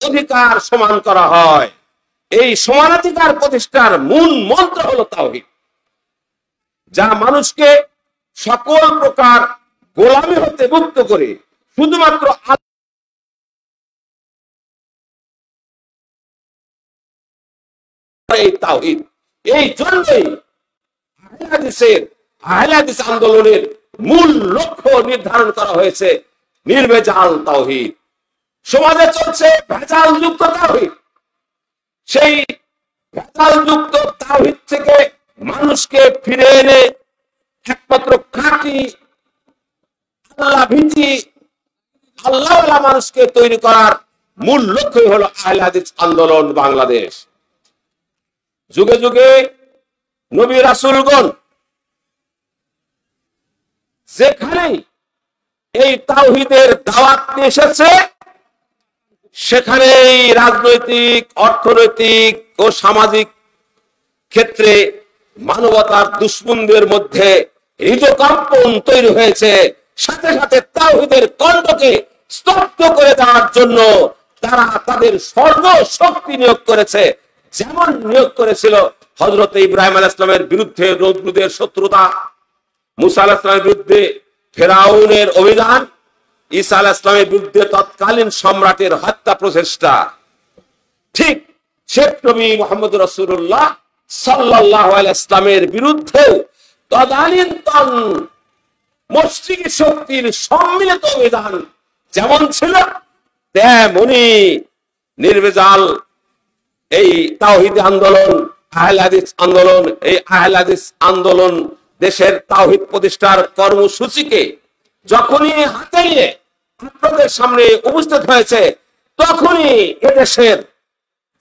অধিকার সমান করা হয়। এই সমানাধিকার প্রতিষ্ঠার মূল মন্ত্র হলো তাওহীদ, যা মানুষকে সকল প্রকার গোলামি হতে মুক্ত করে শুধুমাত্র এই তাওহীদ। এই জন্যই আহলে হাদিস আন্দোলনের মূল লক্ষ্য নির্ধারণ করা হয়েছে নির্ভেজাল তাওহীদ। সমাজে চলছে ভেজাল যুক্ত তাওহীদ। সেই ভেজাল যুক্ত তাওহীদ থেকে মানুষকে ফিরে এনে একমাত্র খাঁটি আল্লাহ ভীতি আল্লাহওয়ালা মানুষকে তৈরি করার মূল লক্ষ্যই হলো আহলে হাদিস আন্দোলন বাংলাদেশ। যুগে যুগে নবী রাসূলগণ যেখানেই এই তাওহীদের দাওয়াত নিয়ে এসেছে, সেখানেই রাজনৈতিক, অর্থনৈতিক ও সামাজিক ক্ষেত্রে মানবতার দুশ্মনদের মধ্যে হৃদকম্পন তৈরি হয়েছে। সাথে সাথে তাওহীদের কণ্ঠকে স্তব্ধ করে দেওয়ার জন্য তারা তাদের সর্বশক্তি নিয়োগ করেছে। যেমন নিয়োগ করেছিল হযরত ইব্রাহিম আলাইহিস সালামের বিরুদ্ধে নমরুদের শত্রুতা, মুসা আলাইহিস সালামের বিরুদ্ধে ফেরাউনের অভিযান, ঈসা আলাইহিস সালামের বিরুদ্ধে তৎকালীন সম্রাটের হত্যা প্রচেষ্টা। ঠিক শেখ নবী মুহাম্মদ রাসূলুল্লাহ সাল্লাল্লাহু আলাইহি ওয়াসাল্লামের বিরুদ্ধে তদানীন্তন মুশরিক শক্তির সম্মিলিত অভিযান যেমন ছিল, তেমনি নির্ভেজাল এই তাওহীদ আন্দোলন, আহলে হাদিস আন্দোলন, এই আহলে হাদিস আন্দোলন দেশের তাওহীদ প্রতিষ্ঠার কর্মসূচিকে যখনই হাতে নিয়ে আপনাদের সামনে উপস্থিত হয়েছে, তখনই এদেশের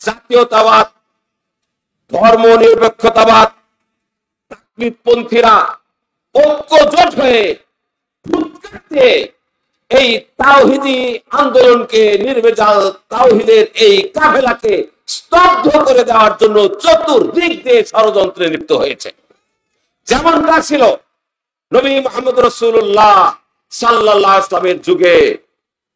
জাতীয়তাবাদ, ধর্ম নিরপেক্ষতাবাদ, তাকলিদপন্থীরা ঐক্যজোট হয়ে এই তাওহীদি আন্দোলনকে, নির্ভেজাল তাওহীদের এই কাফেলাকে স্তব্ধ করে দেওয়ার জন্য চতুর্দিক দিয়ে ষড়যন্ত্রে লিপ্ত হয়েছে। যেমনটা ছিল নবী মুহাম্মদ রাসূলুল্লাহ সাল্লাল্লাহু আলাইহি ওয়াসাল্লামের যুগে।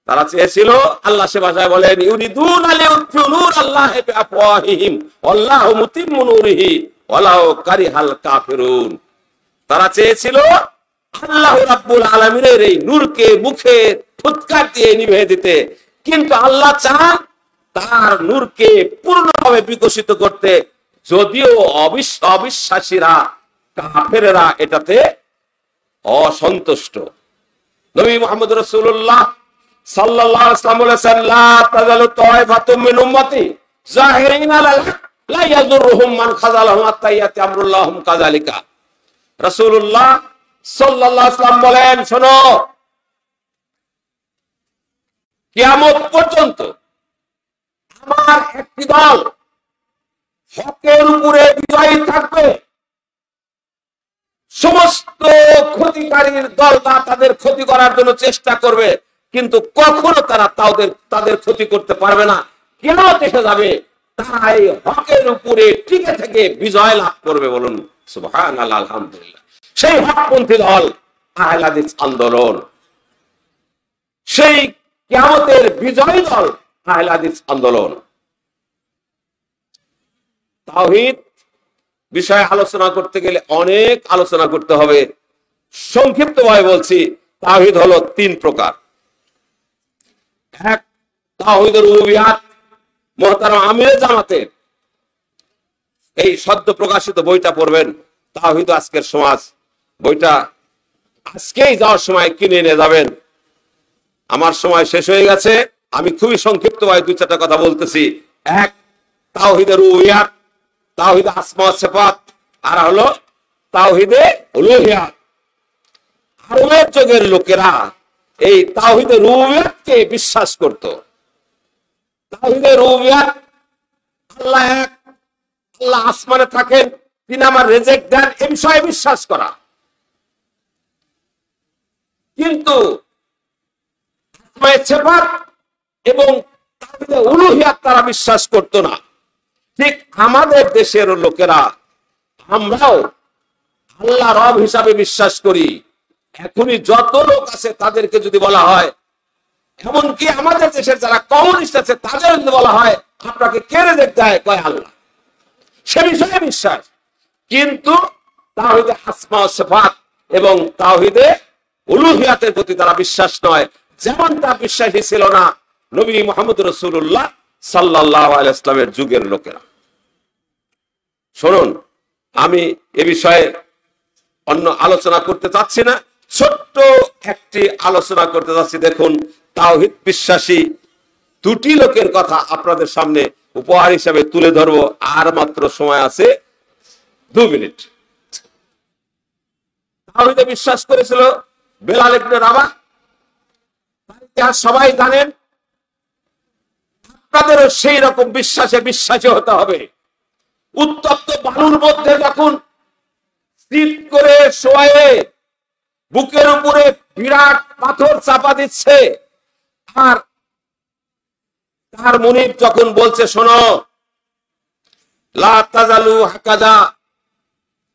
তারা চেয়েছিল, আল্লাহ সে ভাষায় বলেন, ইউরিদুনা লিইউতফিউ নূরাল্লাহি বিআফওয়াহিহিম ওয়াল্লাহু মুতিম্মু নূরিহি ওয়ালাউ কারিহাল কাফিরুন। তারা চেয়েছিল আল্লাহ রাব্বুল আলামিনের এই নূরকে মুখে ফুৎকার দিয়ে নিভিয়ে দিতে, কিন্তু আল্লাহ চান তার নূরকে পূর্ণভাবে বিকশিত করতে, যদিও অবিশ্বাসীরা, কাফেরেরা এটাতে অসন্তুষ্ট। নবী মুহাম্মদ রাসূলুল্লাহ সাল্লাল্লাহু আলাইহি ওয়াসাল্লাম বলেছেন, লা তাযালু তায়ফাতুম মিন উম্মতি যাহিরিনা আলাল হক লা ইয়াযুরুহুম মান খাযালাহুম হাত্তা ইয়াতি আমরুল্লাহুম কাযালিকা। রাসূলুল্লাহ সাল্লাল্লাহু আলাইহি ওয়াসাল্লাম বলেন, শোনো, কিয়ামত পর্যন্ত আমার একটি দল হকের উপরে বিজয়ী থাকবে। সমস্ত ক্ষতিকারীর দলটা তাদের ক্ষতি করার জন্য চেষ্টা করবে, কিন্তু কখনো তারা তাদের ক্ষতি করতে পারবে না। কিয়ামত এসে যাবে, তারা এই হকের উপরে টিকে থেকে বিজয় লাভ করবে। বলুন সুবহানাল্লাহ, আলহামদুলিল্লাহ। সেই হকপন্থী দল আহলে হাদিস আন্দোলন, সেই কিয়ামতের বিজয়ী দল আহলে হাদিস আন্দোলন। তাওহীদ বিষয়ে আলোচনা করতে গেলে অনেক আলোচনা করতে হবে। সংক্ষিপ্তভাবে বলছি, তাওহীদ হলো তিন প্রকার। এক, তাওহীদুর রুবুবিয়াত, মুহতারাম আমিরে জামাতের এই সদ্য প্রকাশিত বইটা পড়বেন, তাওহীদ আজকের সমাজ। বইটা আজকেই যাওয়ার সময় কিনে নিয়ে যাবেন। আমার সময় শেষ হয়ে গেছে, আমি খুবই সংক্ষিপ্তভাবে দুই চারটা কথা বলতেছি। এক, তাওহীদুর রুবুবিয়াত, তাওহীদে আসমা ওয়া সিফাত, আর হলো তাওহীদে উলুহিয়াত। আরবের যুগের লোকেরা এই তাওহীদে রুবুবিয়াতকে বিশ্বাস করত। তাওহীদে রুবুবিয়াত, আল্লাহ এক, আল্লাহ আসমানে থাকেন, তিনি আমার রিজিক দেন, এই বিষয়ে বিশ্বাস করা। কিন্তু আসমা ওয়া সিফাত এবং তাওহীদে উলুহিয়াত তারা বিশ্বাস করত না। ঠিক আমাদের দেশের লোকেরা, আমরাও আল্লাহ রব হিসাবে বিশ্বাস করি। এখনই যত লোক আছে তাদেরকে যদি বলা হয় এমনকি আমাদের দেশের যারা কমিউনিস্ট আছে তাদের যদি বলা হয় আপনাকে কে রেজেক্ট দেয়, কয় আল্লাহ, সে বিষয়ে বিশ্বাস। কিন্তু তাওহীদে আসমা ও সিফাত এবং তাওহীদে উলুহিয়াতের প্রতি তারা বিশ্বাস নয়, যেমনটা বিশ্বাসী ছিল না নবী মুহাম্মদ রাসূলুল্লাহ সাল্লাল্লাহু আলাইহি ওয়াসাল্লামের যুগের লোকেরা। শুনুন, আমি এ বিষয়ে অন্য আলোচনা করতে চাচ্ছি না, ছোট্ট একটি আলোচনা করতে চাচ্ছি। দেখুন, তাওহীদ বিশ্বাসী দুটি লোকের কথা আপনাদের সামনে উপহার হিসেবে তুলে ধরবো। আর মাত্র সময় আছে 2 মিনিট। তাওহীদে বিশ্বাস করেছিল বেলাল ইবনে রাবাহ, সবাই জানেন। আপনাদেরও সেই রকম বিশ্বাসী হতে হবে। উত্তপ্ত বালুর মধ্যে যখন স্থির করে শোয়ে বুকের উপরে বিরাট পাথর চাপা দিচ্ছে, আর তার মুনিব যখন বলছে, শোনো, লা তাজালু হাকাদা,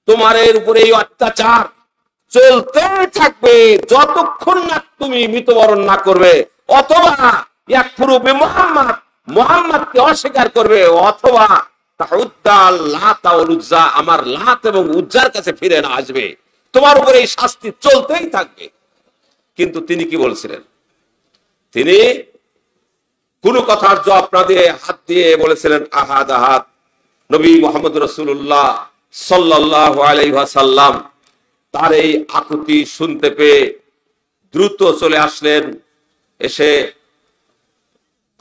তোমার এর উপরে এই অত্যাচার চলতে থাকবে যতক্ষণ না তুমি মৃত্যুবরণ না করবে, অথবা ইয়াকফুরু বিমুহাম্মদ, মুহাম্মদকে অস্বীকার করবে, অথবা তাউদ্দাল লাত ওয়াল উজ্জা, আমার লাত এবং উজ্জার কাছে ফিরে না আসবে, তোমার উপরে এই শাস্তি চলতেই থাকবে। কিন্তু তিনি কি বলছিলেন? তিনি কোন কথার জবাব না দিয়ে হাত দিয়ে বলেছিলেন আহাদ আহাদ। নবী মুহাম্মদ রাসূলুল্লাহ সাল্লাল্লাহু আলাইহি ওয়াসাল্লাম তার এই আকুতি শুনতে পেয়ে দ্রুত চলে আসলেন। এসে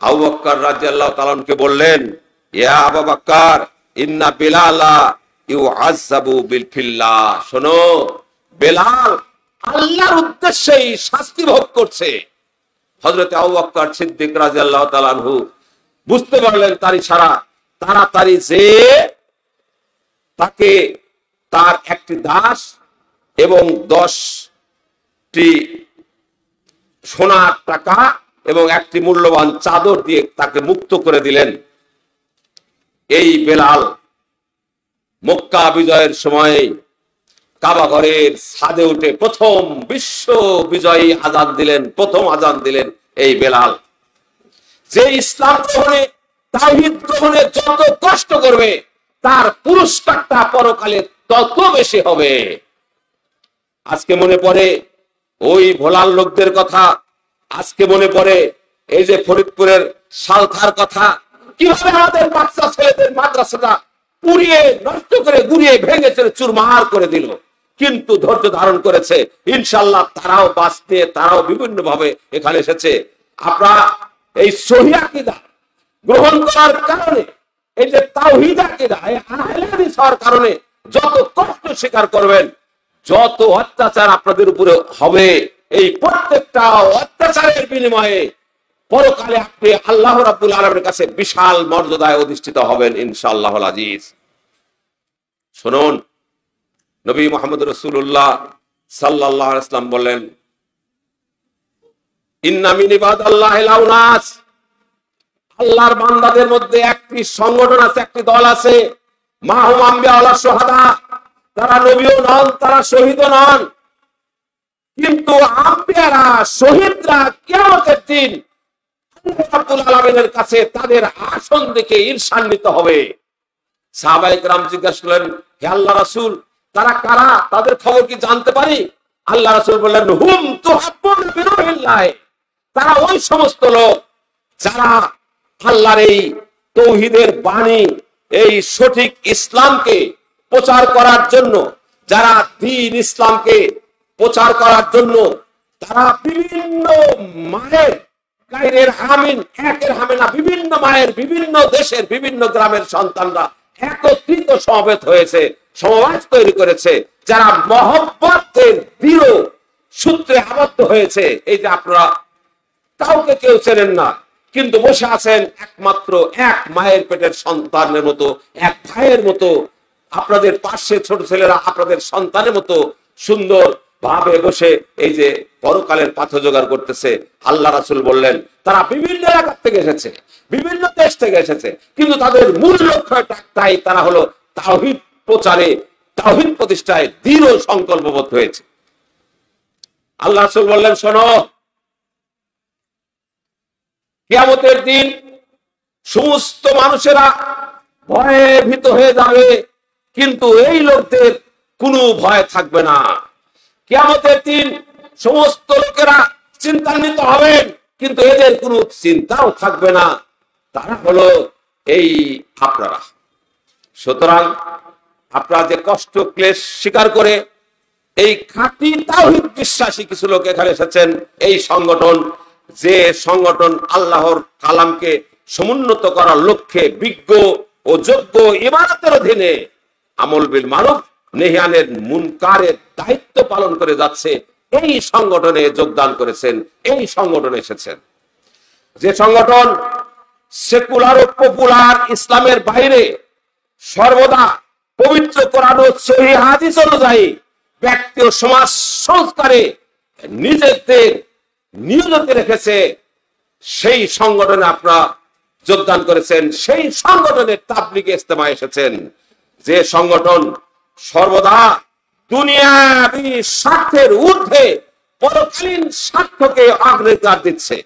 আবু বকর রাদিয়াল্লাহু তাআলা আনহুকে বললেন, ইয়া আবু বকর ইন্না বিলালা ইউআযাবু বিল ফিল্লাহ, শোনো, বেলাল আল্লাহর উদ্দেশ্যেই শাস্তি ভোগ করছে। হযরত আবু বকর সিদ্দিক রাদিয়াল্লাহু তাআলা আনহু বুঝতে পারলেন তার ইশারা, তাড়াতাড়ি যে তাকে তার একটি দাস এবং 10টি সোনার টাকা এবং একটি মূল্যবান চাদর দিয়ে তাকে মুক্ত করে দিলেন। এই বেলাল মক্কা বিজয়ের সময় কাবা ঘরের ছাদে উঠে প্রথম বিশ্ব বিজয়ী আজান দিলেন, প্রথম আজান দিলেন এই বেলাল। যে ইসলাম গ্রহণে, তাওহীদ গ্রহণে যত কষ্ট করবে তার পুরস্কারটা পরকালে তত বেশি হবে। আজকে মনে পড়ে ওই ভোলার লোকদের কথা, আজকে মনে পড়ে এই যে ফরিদপুরের সালথার কথা, কিভাবে আমাদের বাচ্চা ছেলেদের মাদ্রাসাটা পুড়িয়ে নষ্ট করে গুড়িয়ে ভেঙে চুরমার করে দিল। কিন্তু ধৈর্য ধারণ করেছে, ইনশাআল্লাহ তারাও বাঁচতে, তারাও বিভিন্ন ভাবে এখানে এসেছে। আপনারা এই সহিহ আকীদা গ্রহণ করার কারণে, এই যে তাওহীদ আকীদা, এই আহলে হাদিস হওয়ার কারণে যত কষ্ট স্বীকার করবেন, যত অত্যাচার আপনাদের উপরে হবে, এই প্রত্যেকটা অত্যাচারের বিনিময়ে পরকালে আপনি আল্লাহ রাব্বুল আলামিনের কাছে বিশাল মর্যাদায় অধিষ্ঠিত হবেন ইনশাআল্লাহুল আজিজ। শুনুন, নবী মুহাম্মদ রাসূলুল্লাহ সাল্লাল্লাহু আলাইহি ওয়াসাল্লাম বললেন, ইন্না মিন ইবাদাল্লাহিল আউনাস, আল্লাহর বান্দাদের মধ্যে একটি সংগঠন আছে, একটি দল আছে, মাহুম আম্বিয়া ওয়ালা শুহাদা, তারা নবীও নন, তারা শহীদও নন, কিন্তু আম্বিয়ারা, শহীদরা কিয়ামতের দিন রব্বুল আলামিনের কাছে তাদের আসন দেখে ঈর্ষান্বিত হবে। সাহাবায়ে কেরাম জিজ্ঞাসা করলেন, হে আল্লাহ রাসূল, তারা কারা, তাদের খবর কি জানতে পারি? আল্লাহ রাসূল বললেন, হুম তুহাব্বুনা বিরুহিল্লাহ, তারা ওই সমস্ত লোক যারা আল্লাহর এই তাওহীদের বাণী, এই সঠিক ইসলামকে প্রচার করার জন্য, যারা দ্বীন ইসলামকে প্রচার করার জন্য তারা বিভিন্ন মায়ের গায়ের হামিন, একের হামিনা, বিভিন্ন মায়ের, বিভিন্ন দেশের, বিভিন্ন গ্রামের সন্তানরা একত্রিত সমবেত হয়েছে, সমাজ তৈরি করেছে, যারা মহব্বতের দৃঢ় সূত্রে আবদ্ধ হয়েছে। এই যে আপনারা কাউকে কেউ চেনেন না, কিন্তু বসে আছেন একমাত্র এক মায়ের পেটের সন্তানের মতো, এক ভাইয়ের মতো, আপনাদের পাশে ছোট ছেলেরা আপনাদের সন্তানের মতো সুন্দর ভাবে বসে এই যে পরকালের পাথ জোগাড় করতেছে। আল্লাহ রাসূল বললেন, তারা বিভিন্ন এলাকা থেকে এসেছে, বিভিন্ন দেশ থেকে এসেছে, কিন্তু তাদের মূল লক্ষ্য একটাই, তারা হলো তাওহীদ প্রচারে, তাওহীদ প্রতিষ্ঠায় দৃঢ় সংকল্পবদ্ধ হয়েছে। আল্লাহ রাসূল বললেন, শোনো, কিয়ামতের দিন সমস্ত মানুষেরা ভয়ে ভীত হয়ে যাবে, কিন্তু এই লোকদের কোনো ভয় থাকবে না। কিয়ামতের দিন সমস্ত লোকেরা চিন্তান্বিত হবেন, কিন্তু এদের কোনো চিন্তাও থাকবে না। তারা হলো এই আপনারা। সুতরাং আপনারা যে কষ্ট ক্লেশ স্বীকার করে এই খাঁটি তাওহীদ বিশ্বাসী কিছু লোক এখানে এসেছেন, এই সংগঠন, যে সংগঠন আল্লাহর কালামকে সমুন্নত করার লক্ষ্যে বিজ্ঞ ও যোগ্য ইবাদতের অধীনে আমল বিল মারুফ নেহিয়ানের মুনকারের দায়িত্ব পালন করে যাচ্ছে, এই সংগঠনে যোগদান করেছেন, এই সংগঠনে এসেছেন। যে সংগঠন সেকুলার ও পপুলার ইসলামের বাইরে সর্বদা পবিত্র কোরআন ও সহিহ হাদিস অনুযায়ী ব্যক্তি ও সমাজ সংস্কারে নিজেদের নিয়োজিত রেখেছে, সেই সংগঠনে আপনারা যোগদান করেছেন, সেই সংগঠনের তাবলীগে ইজতেমায় এসেছেন। যে সংগঠন সর্বদা দুনিয়াবী স্বার্থের ঊর্ধ্বে পরকালীন স্বার্থকে অগ্রাধিকার দিচ্ছে,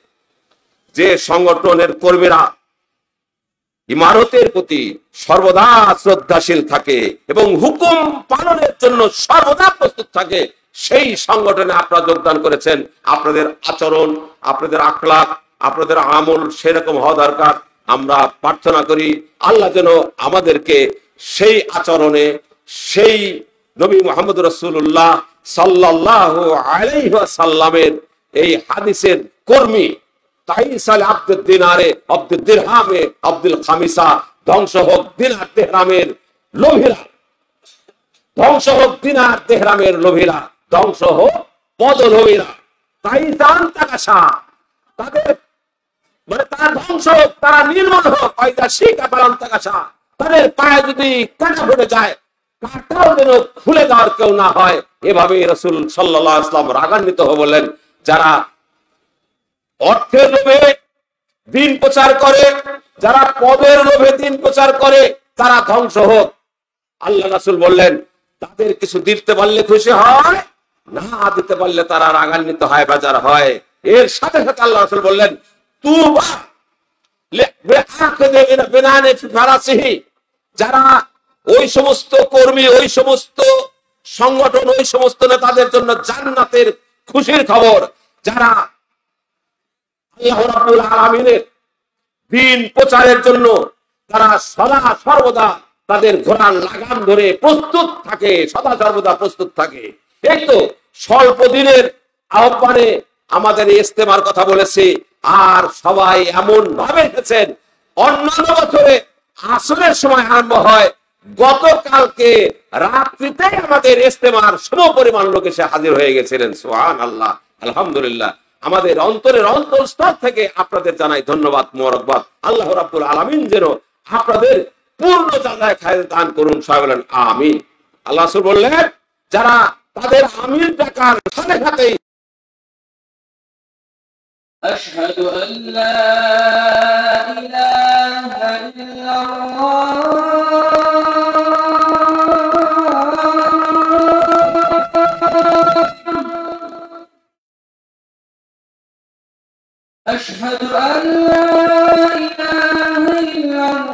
যে সংগঠনের কর্মীরা ইমারতের প্রতি সর্বদা শ্রদ্ধাশীল থাকে এবং হুকুম পালনের জন্য সর্বদা প্রস্তুত থাকে, সেই সংগঠনে আপনারা যোগদান করেছেন। আপনাদের আচরণ, আপনাদের আখলাক, আপনাদের আমল সেরকম হওয়া দরকার। আমরা প্রার্থনা করি আল্লাহ যেন আমাদেরকে সেই আচরণে, সেই নবী মুহাম্মদ রাসূলুল্লাহ সাল্লাল্লাহু আলাইহি ওয়াসাল্লামের এই হাদিসের কর্মী, তাইসাল আব্দুদ দিনারে আব্দুদ দিরহামে আব্দুল খামিসা, ধ্বংস হোক দিনার তেহরামের লোভীরা, ধ্বংস হোক দিনার তেহরামের লোভীরা, ধ্বংস হোক পদলোভীরা, তাইসান তাকাশা, তাদের মানে তারা ধ্বংস হোক, তারা নির্মূল হোক, পয়দা শিকা পালন তাকাশা, তাদের পায়ে যদি কাঁটা ফুটে যায় কাঁটাও যেন খুলে দেওয়ার কেউ না হয়। এভাবে রাসূল সাল্লাল্লাহু আলাইহি ওয়াসাল্লাম রাগান্বিত হয়ে বললেন, যারা অর্থের লোভে দিন প্রচার করে, যারা পদের লোভে দিন প্রচার করে, তারা ধ্বংস হোক। আল্লাহ রাসূল বললেন, তাদের কিছু দিতে পারলে খুশি হয়, না দিতে পারলে তারা রাগান্বিত হয়, বেজার হয়। এর সাথে সাথে আল্লাহ রাসূল বললেন, তুবা যারা ওই সমস্ত কর্মী, ওই সমস্ত সংগঠন, ওই সমস্ত নেতাদের জন্য জান্নাতের খুশির খবর, যারা আল্লাহ রাব্বুল আলামিনের দ্বীন প্রচারের জন্য তারা সদা সর্বদা তাদের ঘোড়ার লাগাম ধরে প্রস্তুত থাকে, সদা সর্বদা প্রস্তুত থাকে। এই তো স্বল্প দিনের আহ্বানে আমাদের ইজতেমার কথা বলেছি, আর সবাই এমন ভাবে এসেছেন, অন্যান্য বছরে আসরের সময় আরম্ভ হয়, গতকালকে রাত্রিতেই আমাদের ইজতেমার সমপরিমাণ লোক এসে হাজির হয়ে গেছিলেন। সুবহানাল্লাহ, আলহামদুলিল্লাহ। আমাদের অন্তরের অন্তঃস্থল থেকে আপনাদের জানাই ধন্যবাদ, মোবারকবাদ। আল্লাহ রাব্বুল আলামিন যেন আপনাদের পূর্ণ জায়গায় খায়র দান করুন, সবাই বলেন আমিন। আল্লাহ রাসূল বললেন, যারা তাদের আমিন ডাকার সাথে সাথেই আশহাদু আল্লা ইলাহা ইল্লাল্লাহ আশহাদু আল্লা ইলাহা ইল্লাল্লাহ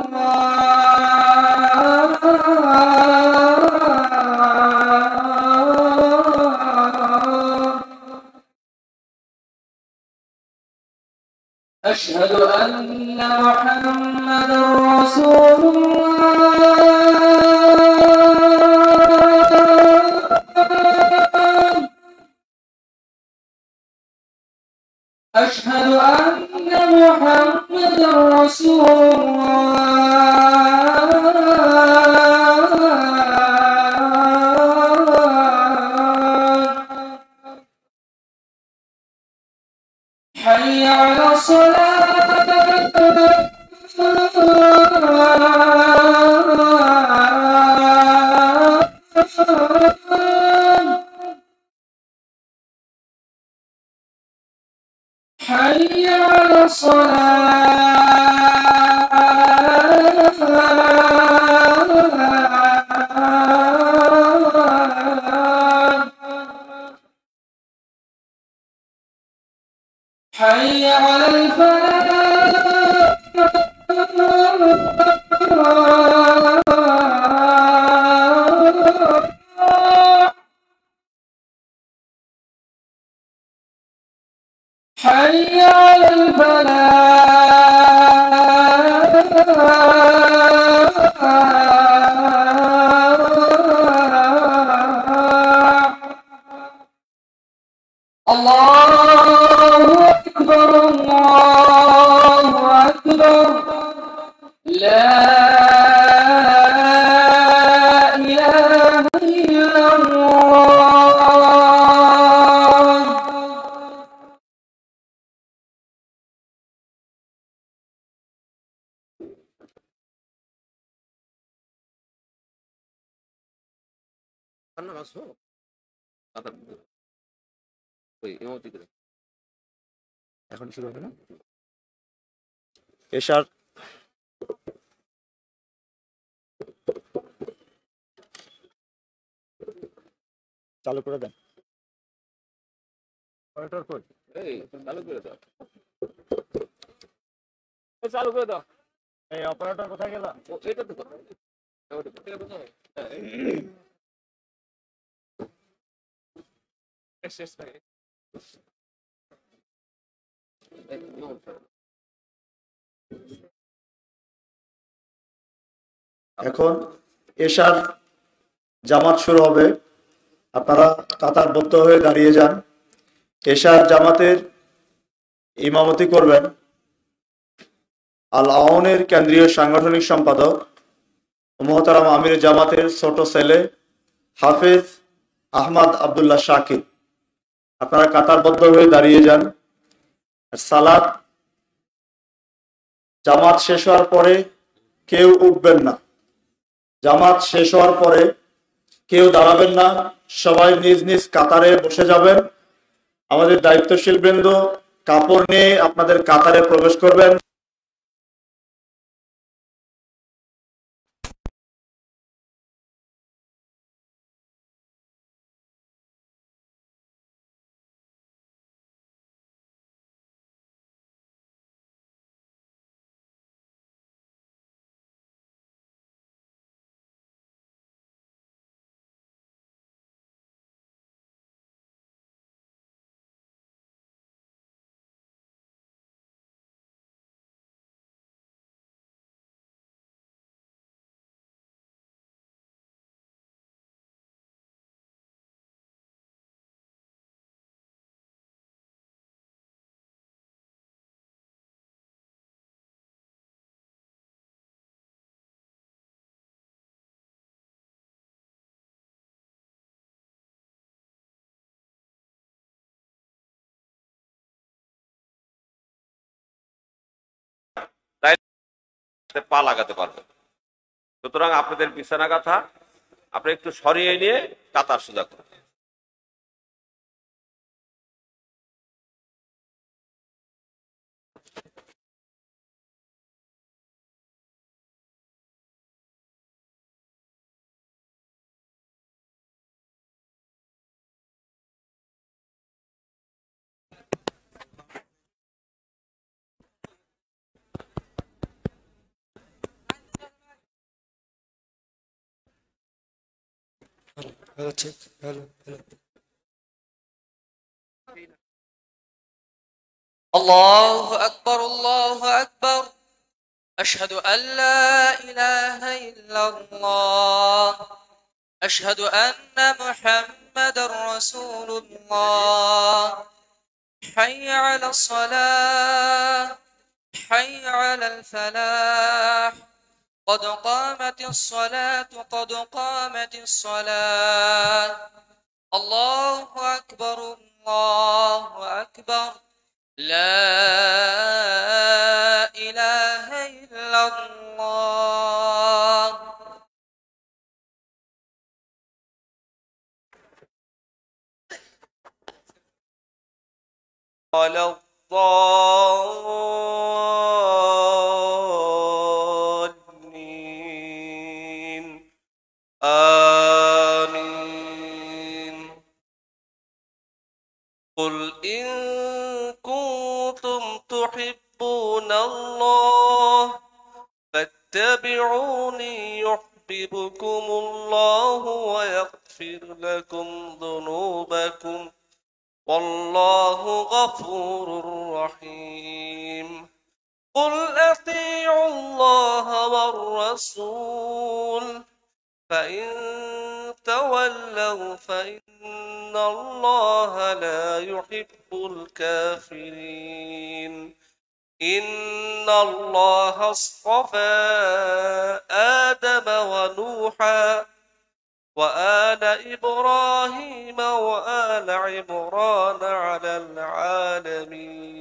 আশহাদু আন্না মুহাম্মাদার রাসূলুল্লাহ আশহাদু আন্না মুহাম্মাদার রাসূলুল্লাহ হাইয়া আলাস حي على الصلاة الله أكبر الله أكبر لا إله إلا الله এখন শুরু হবে না? এশার চালু করে দেন। চালু করে দাও, চালু করে দাও। এই অপারেটর কোথায় গেল? এটা তো কথা। এখন এশার জামাত শুরু হবে, আপনারা কাতারবদ্ধ হয়ে দাঁড়িয়ে যান। এশার জামাতের ইমামতি করবেন আল আওনের কেন্দ্রীয় সাংগঠনিক সম্পাদক মুহতারাম আমির জামাতের ছোট ছেলে হাফেজ আহমদ আব্দুল্লাহ শাকির। আপনারা কাতারবদ্ধ হয়ে দাঁড়িয়ে যান। সালাত জামাত শেষ হওয়ার পরে কেউ উঠবেন না। জামাত শেষ হওয়ার পরে কেউ দাঁড়াবেন না, সবাই নিজ নিজ কাতারে বসে যাবেন। আমাদের দায়িত্বশীল বৃন্দ কাপড় নিয়ে আপনাদের কাতারে প্রবেশ করবেন। পা লাগাতে পারবেন। সুতরাং আপনাদের বিছানা কাঁথা আপনি একটু সরিয়ে নিয়ে কাতার সোজা করুন। الله أكبر الله أكبر أشهد أن لا إله إلا الله أشهد أن محمد رسول الله حي على الصلاة حي على الفلاح قد قامت الصلاة قد قامت الصلاة الله أكبر الله أكبر لا إله إلا الله ولا الضالين آمين قل إن كنتم تحبون الله فاتبعوني يحببكم الله ويغفر لكم ذنوبكم والله غفور رحيم قل أطيعوا الله الرسول فإن تولوا فإن الله لا يحب الكافرين إن الله اصطفى آدم ونوحا وآل إبراهيم وآل عمران على العالمين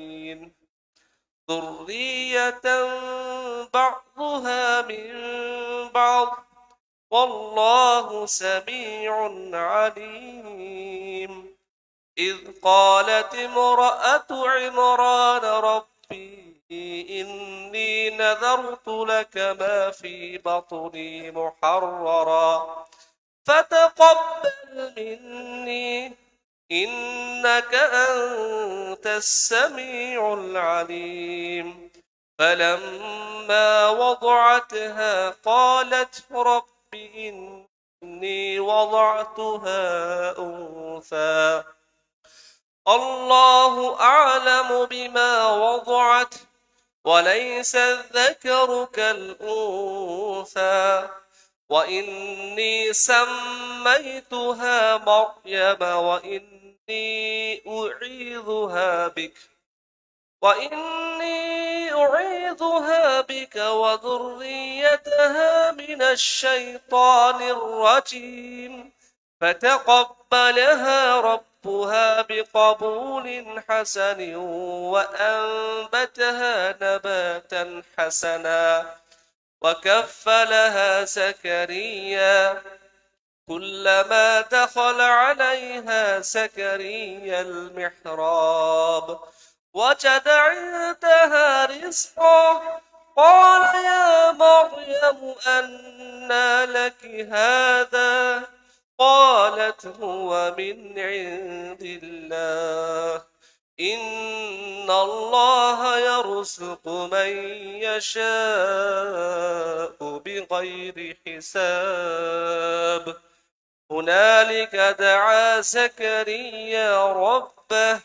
ذرية بعضها من بعض والله سميع عليم إذ قالت امرأة عمران ربي إني نذرت لك ما في بطني محررا فتقبل مني إنك أنت السميع العليم فلما وضعتها قالت رب إني وضعتها أنثى الله أعلم بما وضعت وليس الذكر كالأنثى وإني سميتها مريم وإني أعيذها بك وذريتها من الشيطان الرجيم فتقبلها ربها بقبول حسن وأنبتها نباتا حسنا وكفلها زكريا كلما دخل عليها زكريا المحراب وجد عندها رزقا قال يا مريم أنى لك هذا قالت هو من عند الله إن الله يرزق من يشاء بغير حساب هنالك دعا زكريا ربه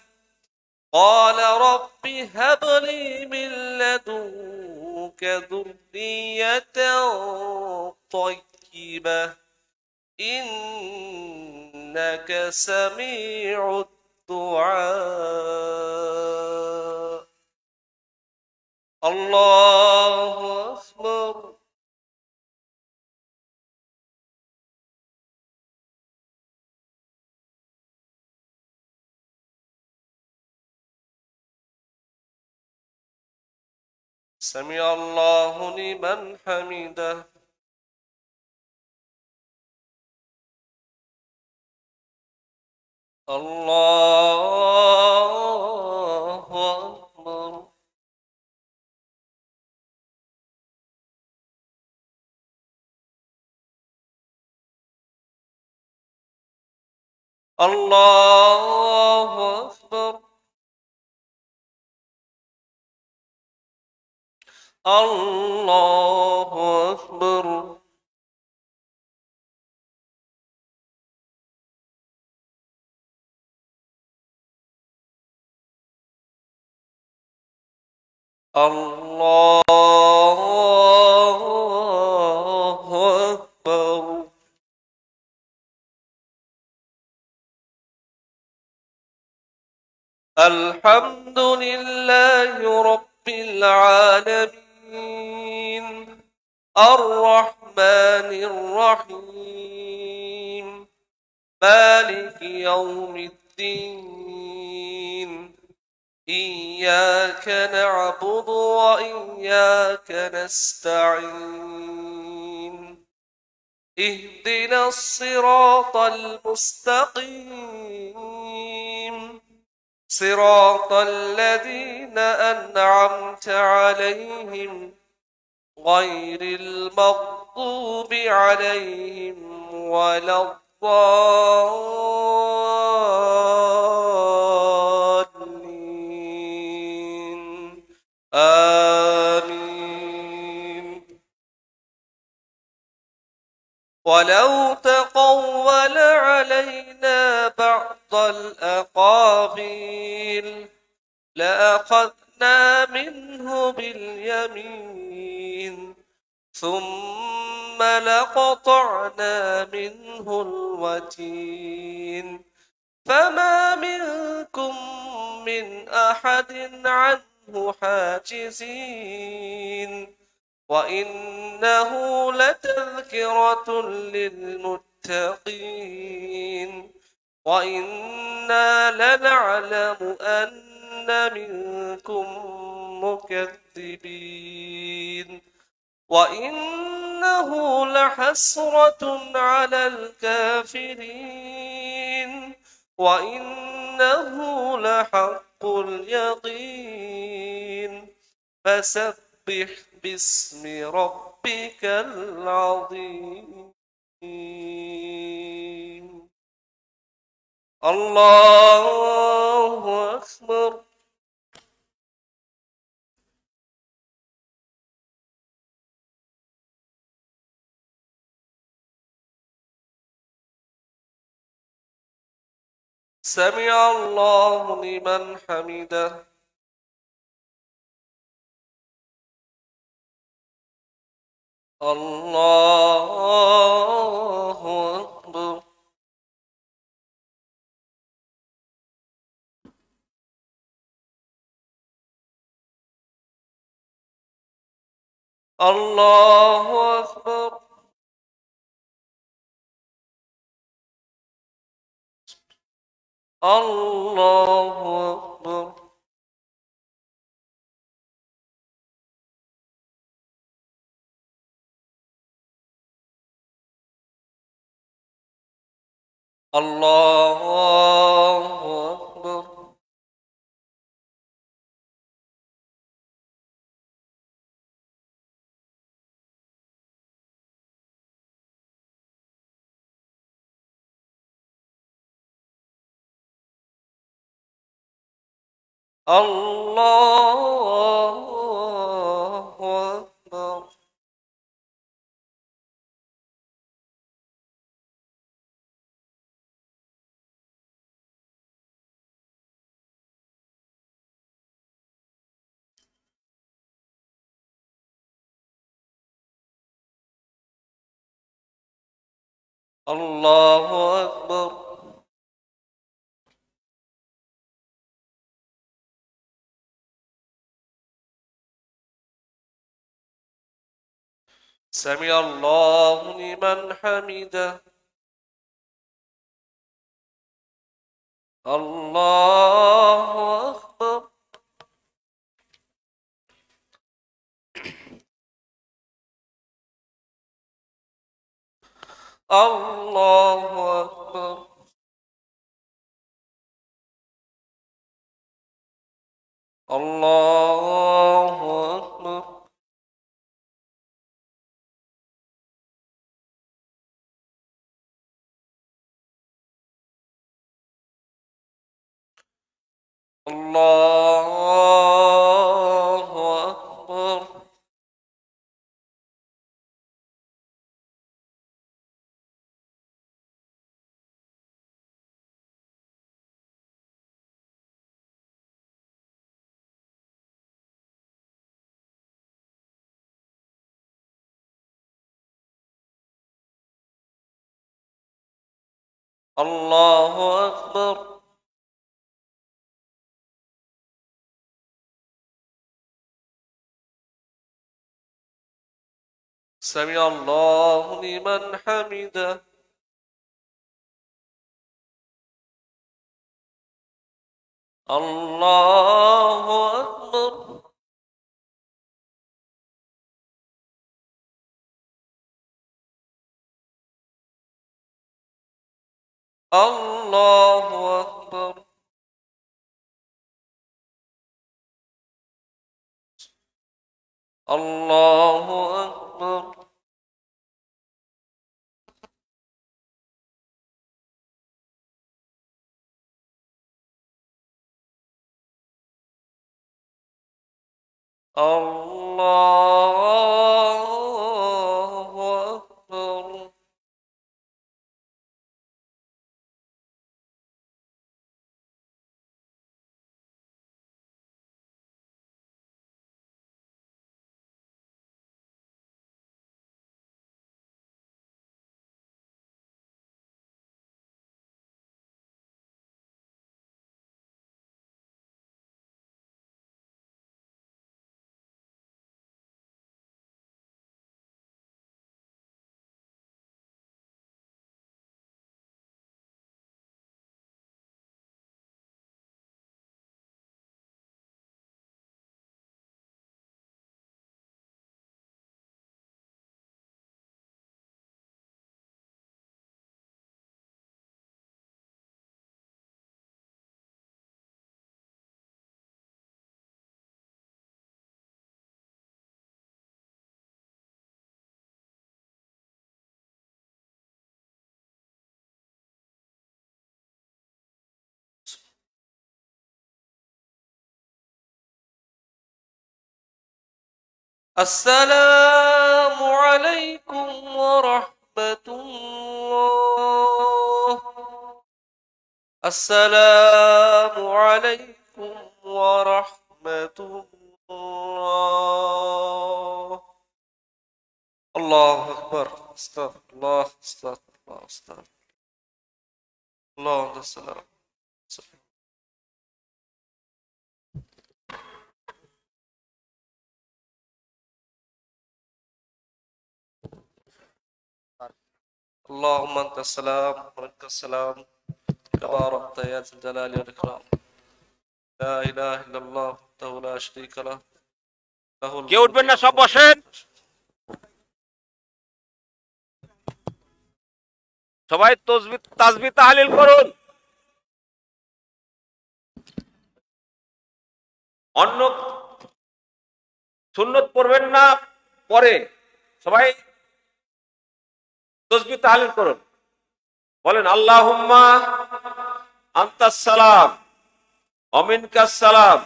قال رب هب لي من لدنك ذرية طيبة إنك سميع الدعاء الله أكبر سمع الله لمن حمده الله أكبر الله أكبر الله أكبر الله أكبر الحمد لله رب العالمين الرحمن الرحيم مالك يوم الدين إياك نعبد وإياك نستعين اهدنا الصراط المستقيم صراط الذين أنعمت عليهم غير المغضوب عليهم ولا الضالين آمين ولو تقول علينا بعض الأقاويل لأخذنا منه باليمين ثم لقطعنا منه الوتين فما منكم من أحد عنه حاجزين وإنه لتذكرة للمتقين وإنا لنعلم أن منكم مكذبين وإنه لحسرة على الكافرين وإنه لحق اليقين فسبح باسم ربك العظيم الله أكبر سمع الله لمن حمده الله أكبر الله أكبر الله أكبر الله أكبر الله أكبر الله أكبر سمع الله لمن حمده الله أكبر الله أكبر الله أكبر الله أكبر الله أكبر سمع الله لمن حمده الله أكبر الله أكبر الله أكبر الله أكبر السلام عليكم ورحمة الله. السلام عليكم ورحمة الله. الله أكبر. استغفر الله استغفر الله استغفر الله. السلام. اللهم أنت السلام ومنك السلام تباركت يا ذا الجلال والإكرام. لا إله إلا الله وحده لا شريك له له কে উঠবেন না, সব বসেন। সবাই তাসবিহ তাহলিল করুন। অন্য সুন্নত পড়বেন না, পরে সবাই তাসবিহ তাহলিল করুন। বলেন আল্লাহুম্মা আনতাস সালাম ওয়া মিনকাস সালাম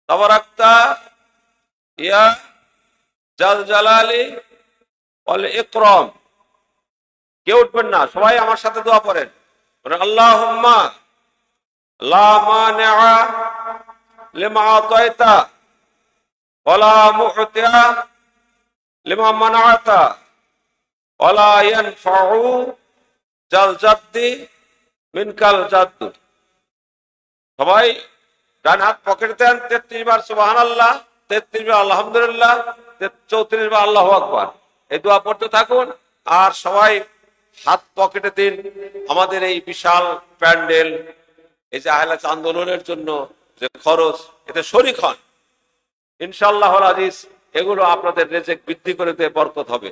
তাবারাকতা ইয়া জাল জালালি ওয়াল ইকরাম। কেউ উঠবেন না, সবাই আমার সাথে দোয়া পড়েন। বলেন আল্লাহুম্মা লা মানিআ লিমা আতাইতা ওয়ালা মু'তিয়া লিমা মানাআতা ওয়ালা ইয়ানফাউ জাল জাদ্দি মিনকাল জাদ্দু। সবাই ডান হাত পকেটে দেন, 33 বার সুবহানাল্লাহ, 33 বার আলহামদুলিল্লাহ, 34 বার আল্লাহু আকবার। এই দোয়া পড়তে থাকুন আর সবাই হাত পকেটে দিন। আমাদের এই বিশাল প্যান্ডেল, এই যে আহলে আন্দোলনের জন্য যে খরচ, এতে শরীক হন ইনশাআল্লাহুল আজিজ। এগুলো আপনাদের রিজিক বৃদ্ধি করে দিয়ে বরকত হবে।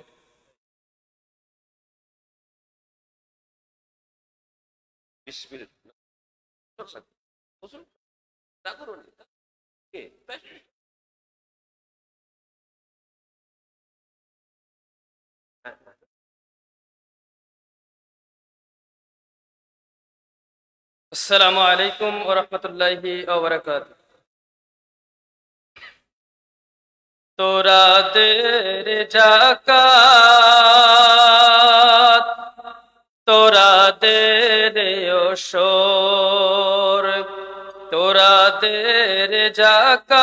আসসালামু আলাইকুম ওয়া রাহমাতুল্লাহি ওয়া বারাকাতুহু। তোরা দের যাকাত, তোরা দের ওশর, তোরা দের যাকাত,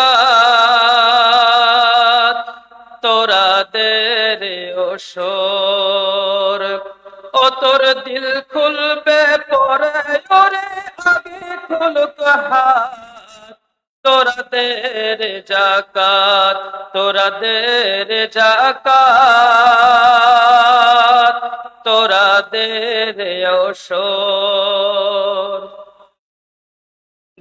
তোরা দের ওশর। ও তোর দিল খুলবে পরে ওরে আগে খুলুক হাত, তোরা দের যাকাত, তোরা দের যাকাত, তোরা দের ওশর।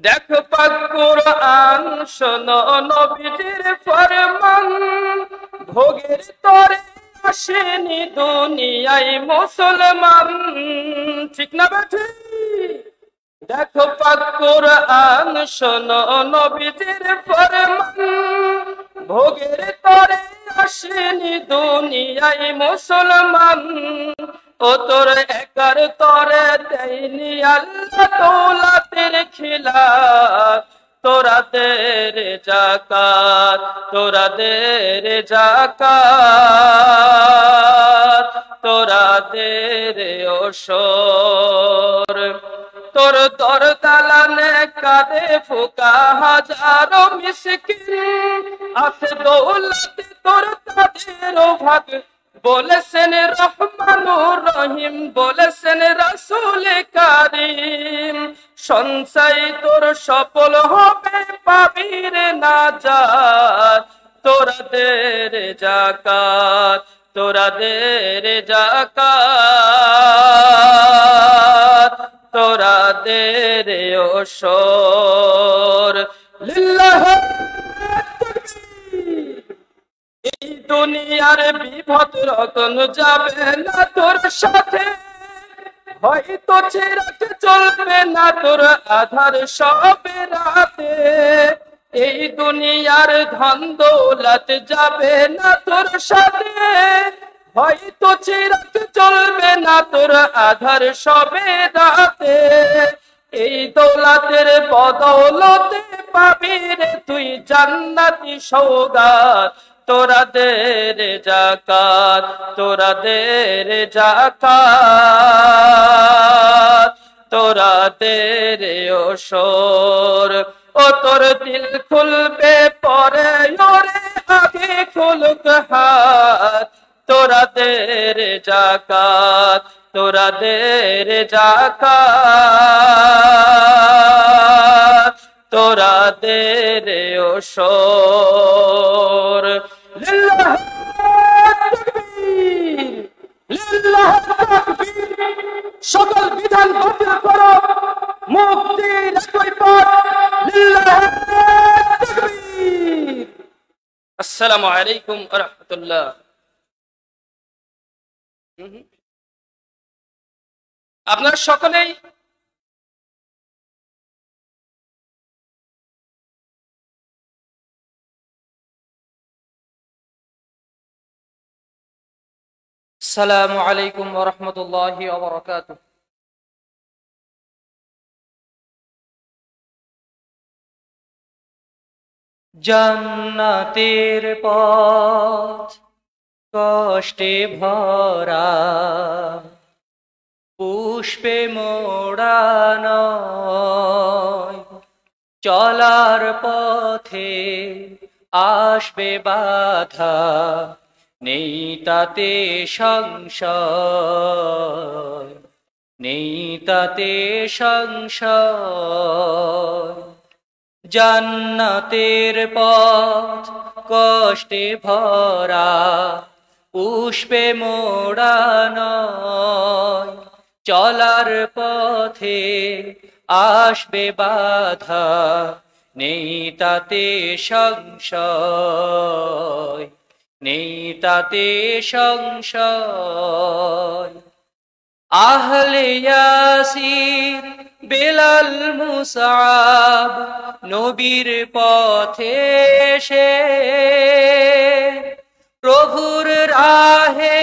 দেখ পাক কুরআন শোনো নবীজির ফরমান, ভোগের তরে আসেনি দুনিয়ায় মুসলমান। ঠিক না বেঠি? দেখো পাক কুরআন শোনো নবীজির ফরমান, ভোগের তরে আসেনি দুনিয়ায় মুসলমান। ও তোর একার তরে দেয়নি আল্লাহ দৌলতের খিলাফ, তোরা দের যাকাত, তোরা দের যাকাত, তোরা দের ওশর। তোর দর দালানে কাঁদে ফোকা হাজারো মিসকিন, আছে দৌলত তোর তাদের ভাগ, বলেছেন রহমানুর রহিম, বলেছেন রাসূল কারীম। সঞ্চয় তোর সফল হবে, পাবির নাজাত, তোরা দের যাকাত, তোরা দের যাকাত, তোরা দের ওশর। লিল্লাহ এই দুনিয়ার বিপদ রতন যাবে না তোর সাথে, হয়তো চিরাতে চলবে না তোর আধার সবে রাতে। এই দুনিয়ার ধন দৌলত যাবে না তোর সাথে, হয়তো চিরাতে চলবে না তোর আধার সবে রাতে। এই দৌলতের বদৌলতে পাবি রে তুই জান্নাতি সওগাত, তোরা দে রে যাকাত, তোরা দে রে যাকাত, তোরা দে রে ওসর। ও তোর দিল খুলবে পরে ওরে আগে খুলুক হাত, তোরা দে রে যাকাত, তোরা দে রে যাকাত, তোরা দে রে ওসর। লিল্লাহ তাকবীর, লিল্লাহ তাকবীর। সকল বিধান বাতিল করো, মুক্তির একই পথ। লিল্লাহ তাকবীর। আসসালামু আলাইকুম ওয়া রাহমাতুল্লাহ। আপনারা সকলেই আসসালামু আলাইকুম ওয়া রাহমাতুল্লাহি ওয়া বারাকাতুহু। জান্নাতের পথ কষ্টে ভরা, পুষ্পে মোড়া নয়, চলার পথে আসবে বাধা, নেই তাতে সংশয়, নেই তাতে সংশয়। জান্নাতের পথ কষ্টে ভরা, পুষ্পে মোড়া নয়, চলার পথে আসবে বাধা, নেই তাতে সংশয়, নেই তাতে সংশয়। আহলে ইয়াসির, বেলাল, মুসআব নবীর পথে এসে প্রভুর রাহে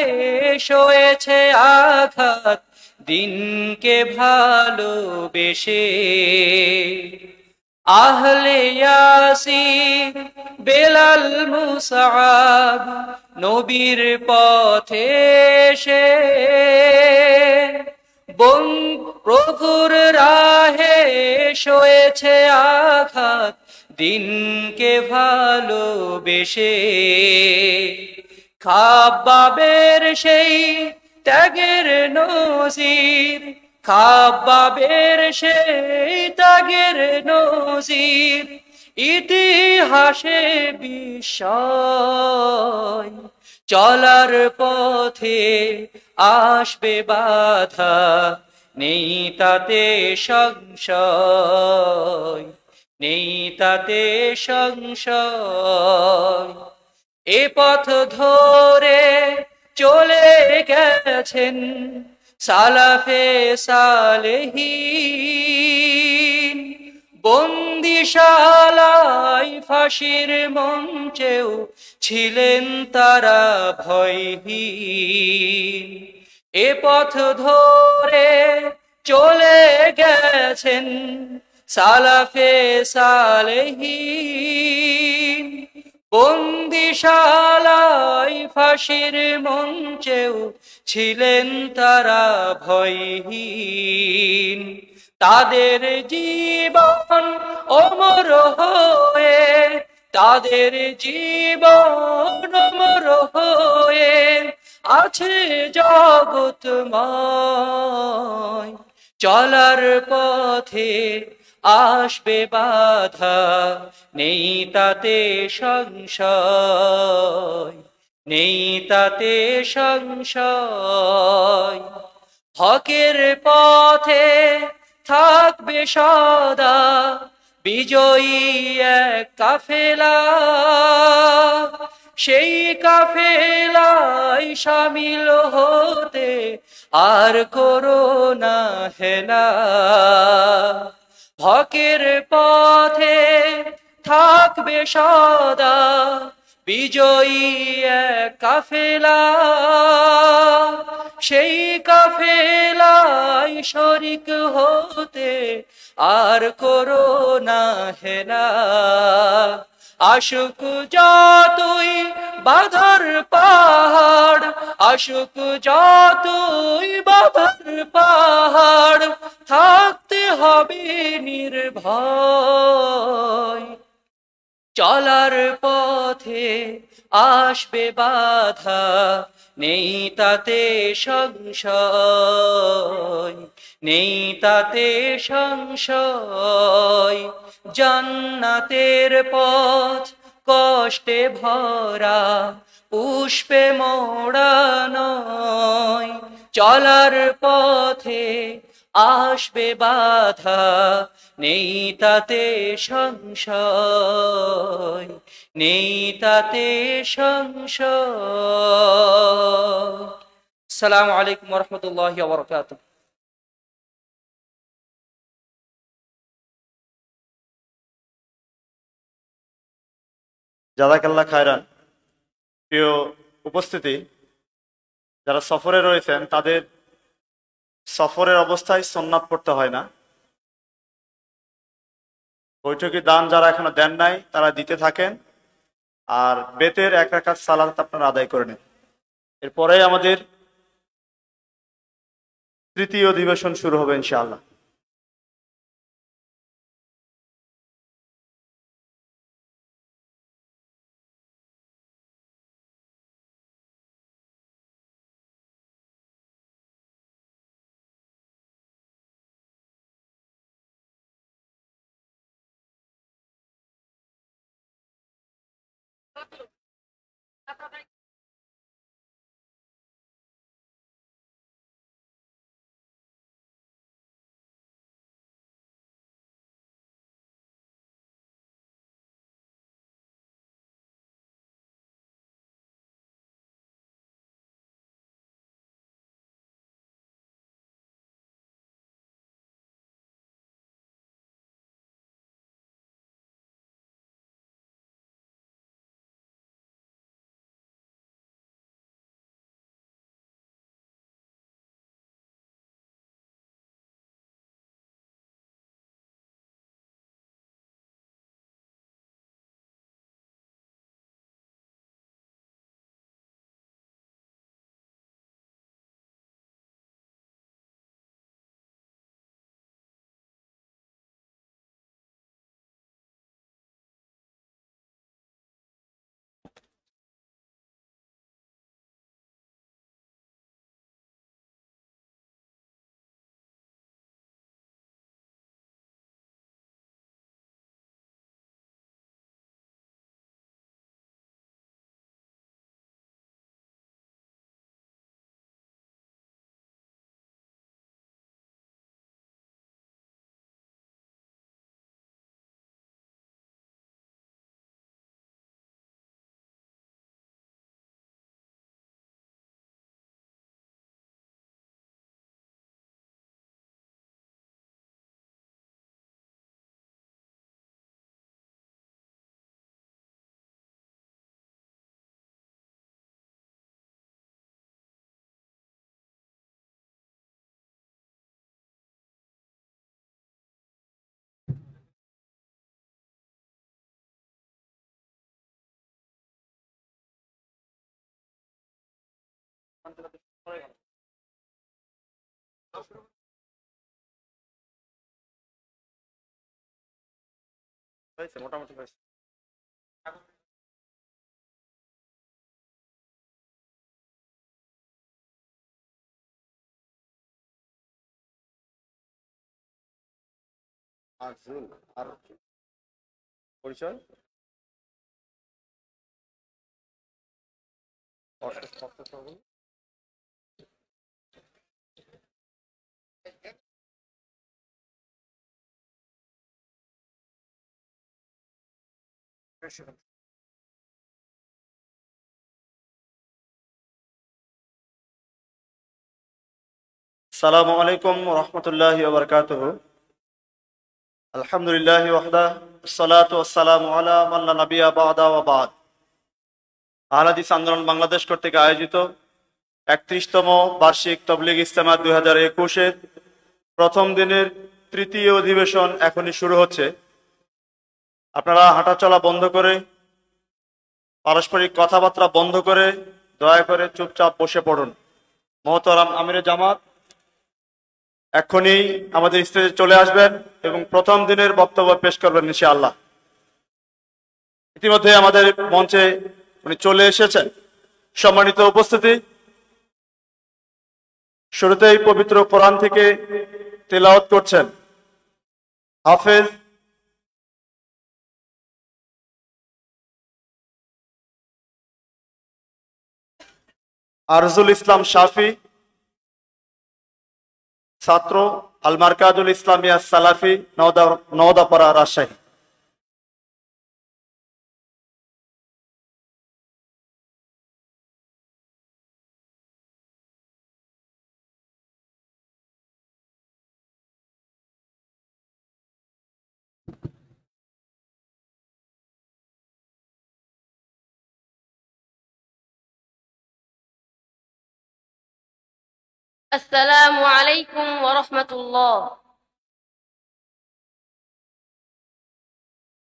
সয়েছে আঘাত, দিনকে ভালোবেসে। আহলে ইয়াসির, বেলাল, মুসআব নবীর পথে এসে প্রভুর রাহে সয়েছে আঘাত, দিনকে ভালোবেসে। খাব্বাবের সেই ত্যাগের নজির, খাব্বাবের সেই ত্যাগের নজির, ইতিহাসে বিস্ময়। চলার পথে আসবে বাধা, নেই তাতে সংশয়, নেই তাতে সংশয়। এ পথ ধরে চলে গেছেন সালাফে সালেহীন, বন্দিশালায় ফাঁসির মঞ্চেও ছিলেন তারা ভয়হীন। এ পথ ধরে চলে গেছেন সালাফে সালেহীন, বন্দিশালায় ফাঁসির মঞ্চেও ছিলেন তারা ভয়হীন। তাদের জীবন অমর হয়ে, তাদের জীবন অমর হয়ে আছে জগৎময়। চলার পথে আসবে বাধা, নেই তাতে সংশয়, নেই তাতে সংশয়। হকের পথে থাকবে সদা বিজয়ী এক কাফেলা, সেই কাফেলায় শামিল হতে আর করো না হেলা। হকের পথে থাকবে সদা বিজয়ী এক কাফেলা, সেই কাফেলায় শরিক হতে আর করো না হেলা। আশুক যতই বাধার পাহাড়, আশুক যতই বাধার পাহাড়, থাকতে হবে নির্ভয়। চলার পথে আসবে বাধা, নেই তাতে সংশয়, নেই তাতে সংশয়। জান্নাতের পথ কষ্টে ভরা, পুষ্পে মোড়া নয়। চলার পথে আসবে বাধা, নেই তাতে সংশয়, নেই তাতে সংশয়। আসসালামু আলাইকুম ওয়া রাহমাতুল্লাহি ওয়া বারাকাতুহু। জাযাকাল্লাহ খায়রান। প্রিয় উপস্থিতি, যারা সফরে রয়েছেন তাদের সফরের অবস্থায় সুন্নাত পড়তে হয় না। বৈঠকি দান যারা এখনো দেন নাই তারা দিতে থাকেন, আর বেতের এক রাকাত সালাত আপনারা আদায় করে নেন। এরপরে আমাদের তৃতীয় অধিবেশন শুরু হবে ইনশাআল্লাহ। মোটামুটি হয়েছে। আর পরিচয় আসসালামু আলাইকুম ওয়া রাহমাতুল্লাহি ওয়া বারাকাতুহু। আলহামদুলিল্লাহি ওয়াহদা, আসসালাতু ওয়াসসালামু আলা মান লা নাবিয়্যা বা'দা ওয়া বা'দ। আহলে হাদিস আন্দোলন বাংলাদেশ কর্তৃক আয়োজিত ৩১তম বার্ষিক তাবলীগ ইজতেমা ২০২১-এর প্রথম দিনের তৃতীয় অধিবেশন এখনই শুরু হচ্ছে। আপনারা হাঁটাচলা বন্ধ করে, পারস্পরিক কথাবার্তা বন্ধ করে দয়া করে চুপচাপ বসে পড়ুন। মোহতারাম আমিরে জামাত এক্ষুনি আমাদের স্টেজে চলে আসবেন এবং প্রথম দিনের বক্তব্য পেশ করবেন ইনশাআল্লাহ। ইতিমধ্যে আমাদের মঞ্চে উনি চলে এসেছেন। সম্মানিত উপস্থিতি, শুরুতেই পবিত্র কোরআন থেকে তেলাওয়াত করছেন হাফেজ আরজুল ইসলাম শাফি, ছাত্র আল মারকাজুল ইসলামিয়া সালাফি, নওদাপাড়া, রাজশাহী। السلام عليكم ورحمة الله.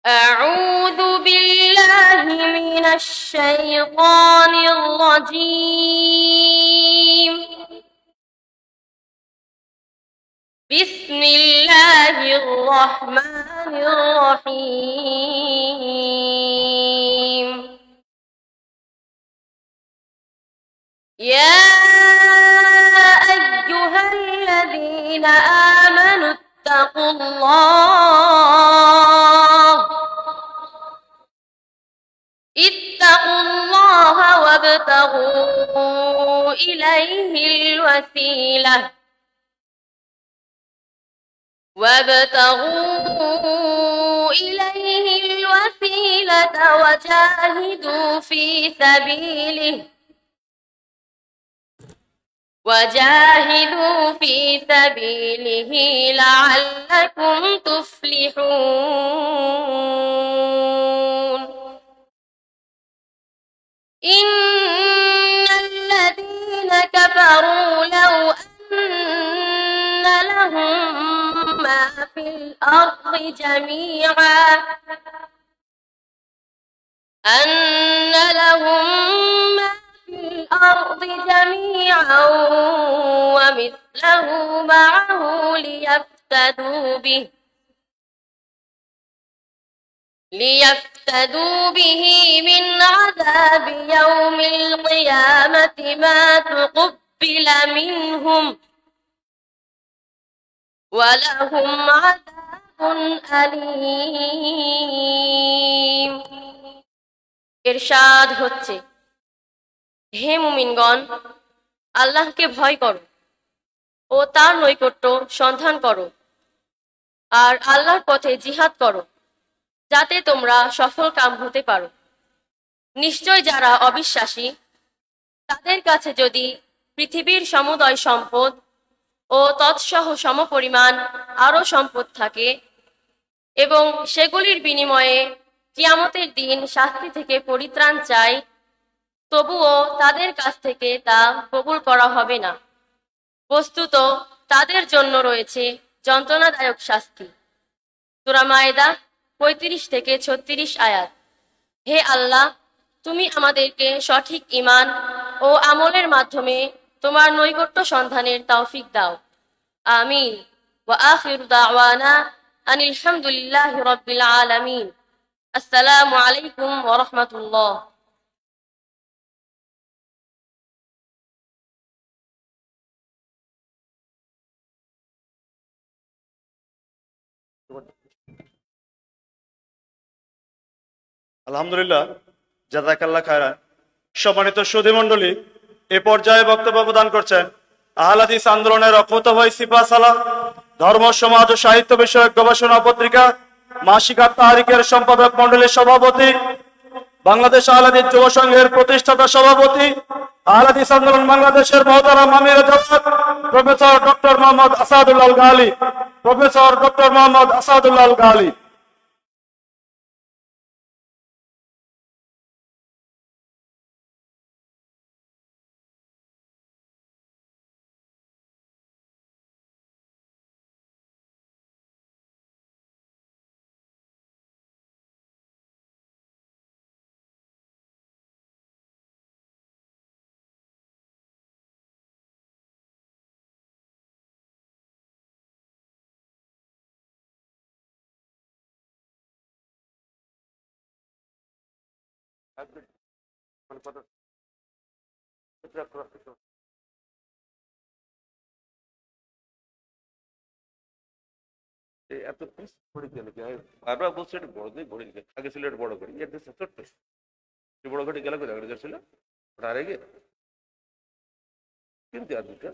أعوذ بالله من الشيطان الرجيم. بسم الله الرحمن الرحيم. يا أيها الذين آمنوا اتقوا الله وابتغوا إليه الوسيلة وجاهدوا في سبيله لعلكم تفلحون. إن الذين كفروا لو أن لهم ما في الأرض جميعا ومثله معه ليفتدوا به من عذاب يوم القيامة ما تقبل منهم ولهم عذاب أليم. ইরশাদ হচ্ছে, হে মুমিনগণ, আল্লাহকে ভয় করো ও তার নৈকট্য সন্ধান করো, আর আল্লাহর পথে জিহাদ করো, যাতে তোমরা সফল কাম হতে পারো। নিশ্চয় যারা অবিশ্বাসী তাদের কাছে যদি পৃথিবীর সমুদয় সম্পদ ও তৎসহ সমপরিমাণ আরো সম্পদ থাকে এবং সেগুলির বিনিময়ে কিয়ামতের দিন শাস্তি থেকে পরিত্রাণ চায়, তবুও তাদের কাছ থেকে তা কবুল করা হবে না। বস্তুত তাদের জন্য রয়েছে যন্ত্রণাদায়ক শাস্তি। সূরা মায়েদা 35 থেকে 36 আয়াত। হে আল্লাহ, তুমি আমাদেরকে সঠিক ঈমান ও আমলের মাধ্যমে তোমার নৈকট্য সন্ধানের তৌফিক দাও। আমিন। ওয়া আখিরু দাওয়ানা আনিল হামদুলিল্লাহি রাব্বিল আলামিন। আসসালামু আলাইকুম ওয়া রাহমাতুল্লাহ। আলহামদুলিল্লাহ, জাযাকাল্লাহ খায়রান। সম্মানিত সুধী মণ্ডলী, এ পর্যায়ে বক্তব্য প্রদান করছেন আহলে হাদিস আন্দোলনের অকুতোভয় সিপাহসালার ধর্ম, সমাজ ও সাহিত্য বিষয়ক গবেষণা পত্রিকা মাসিক তাহারিকের সম্পাদক মণ্ডলীর সভাপতি, বাংলাদেশ আহলে হাদিস যুব সংঘের প্রতিষ্ঠাতা সভাপতি, আহলে হাদিস আন্দোলন বাংলাদেশের মোহতারাম আমিরে জামাত প্রফেসর ডক্টর মোহাম্মদ আসাদুল্লাহ আল গালি। এত পিস ঘড়ি কেন বারবার বলছে এটা বড় দিয়ে ঘড়ি আগে ছিল এটা বড় ঘড়ি এর দেশে ছোট্ট বড় ঘড়ি গেল করে ছিল ওটা হারে গিয়ে কিনতে আর দুটো